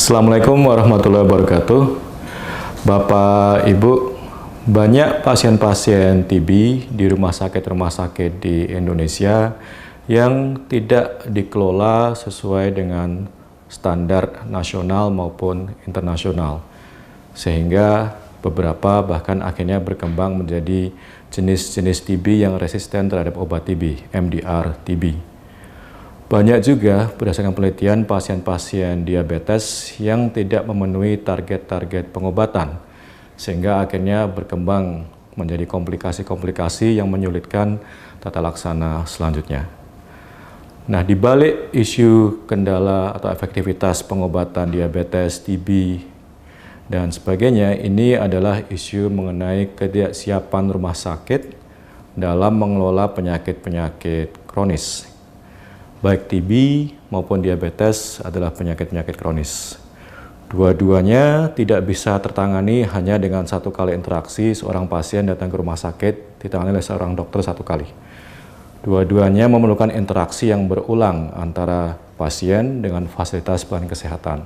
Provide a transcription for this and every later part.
Assalamualaikum warahmatullahi wabarakatuh. Bapak, Ibu, banyak pasien-pasien TB di rumah sakit di Indonesia yang tidak dikelola sesuai dengan standar nasional maupun internasional. Sehingga beberapa bahkan akhirnya berkembang menjadi jenis-jenis TB yang resisten terhadap obat TB, MDR TB. Banyak juga berdasarkan penelitian pasien-pasien diabetes yang tidak memenuhi target-target pengobatan, sehingga akhirnya berkembang menjadi komplikasi-komplikasi yang menyulitkan tata laksana selanjutnya. Nah, di balik isu kendala atau efektivitas pengobatan diabetes, TB, dan sebagainya, ini adalah isu mengenai ketidaksiapan rumah sakit dalam mengelola penyakit-penyakit kronis. Baik TB maupun diabetes adalah penyakit-penyakit kronis. Dua-duanya tidak bisa tertangani hanya dengan satu kali interaksi seorang pasien datang ke rumah sakit ditangani oleh seorang dokter satu kali. Dua-duanya memerlukan interaksi yang berulang antara pasien dengan fasilitas pelayanan kesehatan.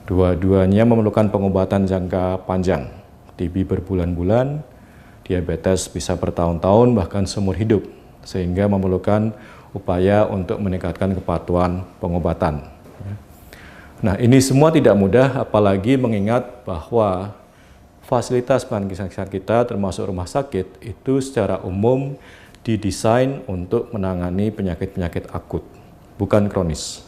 Dua-duanya memerlukan pengobatan jangka panjang, TB berbulan-bulan, diabetes bisa bertahun-tahun bahkan seumur hidup, sehingga memerlukan upaya untuk meningkatkan kepatuhan pengobatan. Nah, ini semua tidak mudah, apalagi mengingat bahwa fasilitas pelayanan kesehatan kita termasuk rumah sakit itu secara umum didesain untuk menangani penyakit-penyakit akut, bukan kronis.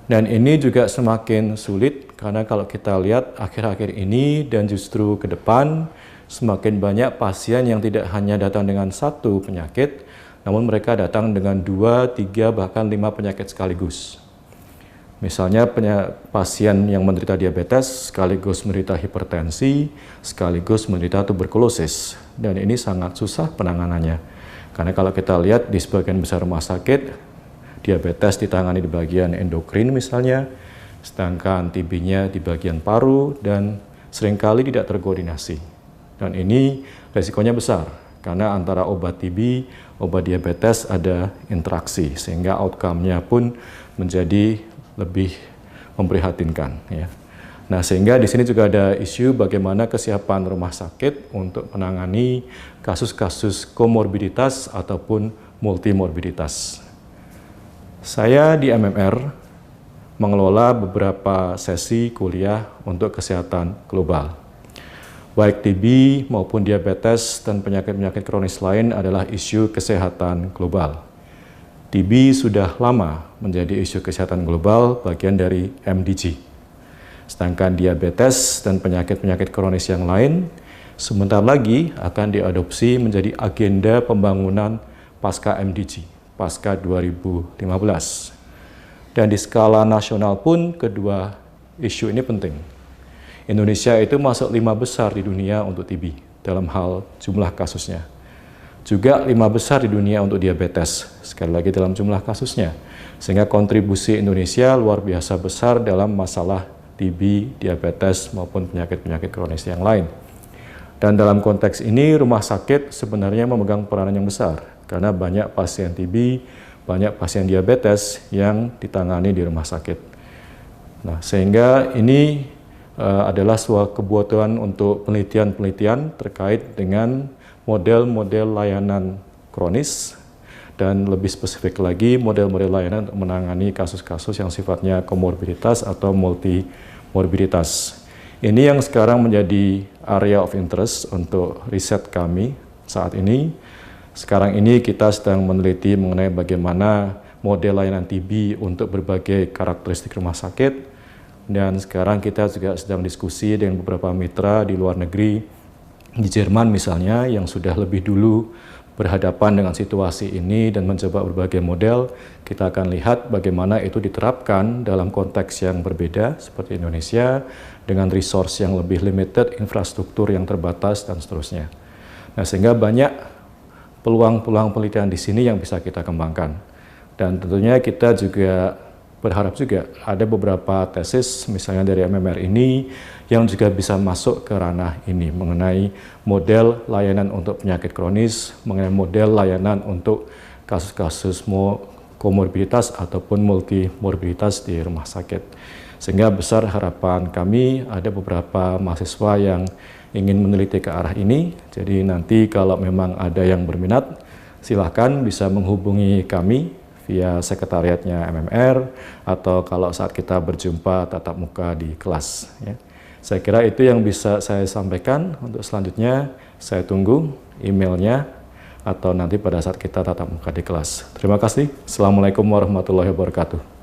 Dan ini juga semakin sulit karena kalau kita lihat akhir-akhir ini dan justru ke depan semakin banyak pasien yang tidak hanya datang dengan satu penyakit, namun mereka datang dengan 2, 3, bahkan 5 penyakit sekaligus. Misalnya pasien yang menderita diabetes sekaligus menderita hipertensi, sekaligus menderita tuberkulosis. Dan ini sangat susah penanganannya. Karena kalau kita lihat di sebagian besar rumah sakit, diabetes ditangani di bagian endokrin misalnya, sedangkan TB-nya di bagian paru dan seringkali tidak terkoordinasi. Dan ini resikonya besar, karena antara obat TB, obat diabetes ada interaksi, sehingga outcome-nya pun menjadi lebih memprihatinkan. Nah, sehingga di sini juga ada isu bagaimana kesiapan rumah sakit untuk menangani kasus-kasus komorbiditas ataupun multimorbiditas. Saya di MMR mengelola beberapa sesi kuliah untuk kesehatan global. Baik TB maupun diabetes dan penyakit-penyakit kronis lain adalah isu kesehatan global. TB sudah lama menjadi isu kesehatan global bagian dari MDG. Sedangkan diabetes dan penyakit-penyakit kronis yang lain sebentar lagi akan diadopsi menjadi agenda pembangunan pasca MDG, pasca 2015. Dan di skala nasional pun kedua isu ini penting. Indonesia itu masuk 5 besar di dunia untuk TB dalam hal jumlah kasusnya. Juga 5 besar di dunia untuk diabetes, sekali lagi dalam jumlah kasusnya. Sehingga kontribusi Indonesia luar biasa besar dalam masalah TB, diabetes maupun penyakit-penyakit kronis yang lain. Dan dalam konteks ini rumah sakit sebenarnya memegang peranan yang besar karena banyak pasien TB, banyak pasien diabetes yang ditangani di rumah sakit. Nah, sehingga ini adalah sebuah kebutuhan untuk penelitian-penelitian terkait dengan model-model layanan kronis dan lebih spesifik lagi model-model layanan untuk menangani kasus-kasus yang sifatnya komorbiditas atau multimorbiditas. Ini yang sekarang menjadi area of interest untuk riset kami saat ini. Sekarang ini kita sedang meneliti mengenai bagaimana model layanan TB untuk berbagai karakteristik rumah sakit. Dan sekarang kita juga sedang diskusi dengan beberapa mitra di luar negeri, di Jerman misalnya, yang sudah lebih dulu berhadapan dengan situasi ini dan mencoba berbagai model. Kita akan lihat bagaimana itu diterapkan dalam konteks yang berbeda seperti Indonesia, dengan resource yang lebih limited, infrastruktur yang terbatas, dan seterusnya. Nah, sehingga banyak peluang-peluang penelitian di sini yang bisa kita kembangkan. Dan tentunya kita juga berharap juga ada beberapa tesis misalnya dari MMR ini yang juga bisa masuk ke ranah ini mengenai model layanan untuk penyakit kronis, mengenai model layanan untuk kasus-kasus komorbiditas ataupun multimorbiditas di rumah sakit. Sehingga besar harapan kami ada beberapa mahasiswa yang ingin meneliti ke arah ini. Jadi nanti kalau memang ada yang berminat, silahkan bisa menghubungi kami via sekretariatnya MMR atau kalau saat kita berjumpa tatap muka di kelas. Ya. Saya kira itu yang bisa saya sampaikan. Untuk selanjutnya saya tunggu emailnya atau nanti pada saat kita tatap muka di kelas. Terima kasih. Assalamualaikum warahmatullahi wabarakatuh.